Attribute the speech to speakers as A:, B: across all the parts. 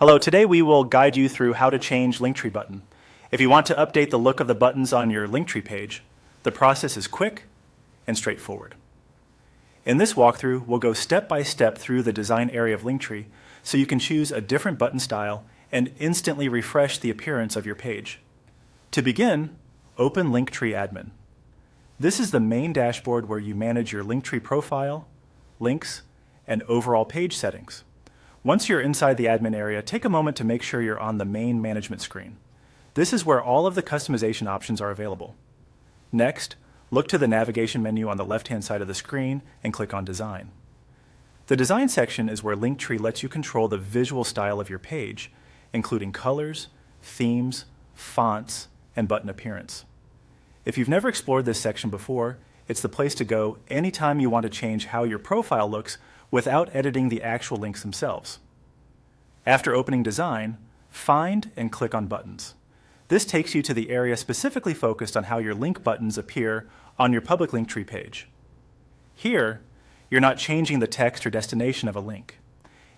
A: Hello, today we will guide you through how to change Linktree button. If you want to update the look of the buttons on your Linktree page, the process is quick and straightforward. In this walkthrough, we'll go step by step through the design area of Linktree so you can choose a different button style and instantly refresh the appearance of your page. To begin, open Linktree Admin. This is the main dashboard where you manage your Linktree profile, links, and overall page settings. Once you're inside the admin area, take a moment to make sure you're on the main management screen. This is where all of the customization options are available. Next, look to the navigation menu on the left-hand side of the screen and click on Design. The Design section is where Linktree lets you control the visual style of your page, including colors, themes, fonts, and button appearance. If you've never explored this section before, it's the place to go anytime you want to change how your profile looks without editing the actual links themselves. After opening Design, find and click on Buttons. This takes you to the area specifically focused on how your link buttons appear on your public Linktree page. Here, you're not changing the text or destination of a link.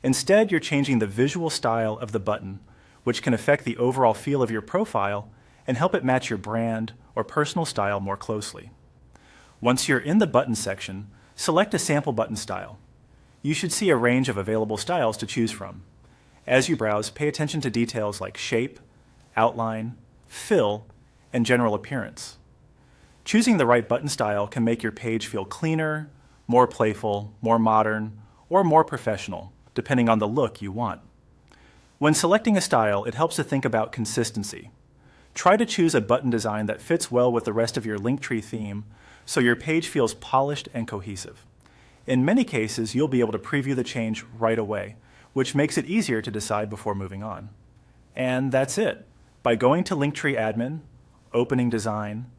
A: Instead, you're changing the visual style of the button, which can affect the overall feel of your profile and help it match your brand or personal style more closely. Once you're in the button section, select a sample button style. You should see a range of available styles to choose from. As you browse, pay attention to details like shape, outline, fill, and general appearance. Choosing the right button style can make your page feel cleaner, more playful, more modern, or more professional, depending on the look you want. When selecting a style, it helps to think about consistency. Try to choose a button design that fits well with the rest of your Linktree theme so your page feels polished and cohesive. In many cases, you'll be able to preview the change right away, which makes it easier to decide before moving on. And that's it. By going to Linktree Admin, opening Design,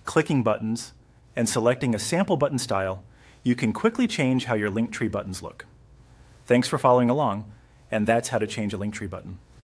A: clicking Buttons, and selecting a sample button style, you can quickly change how your Linktree buttons look. Thanks for following along, and that's how to change a Linktree button.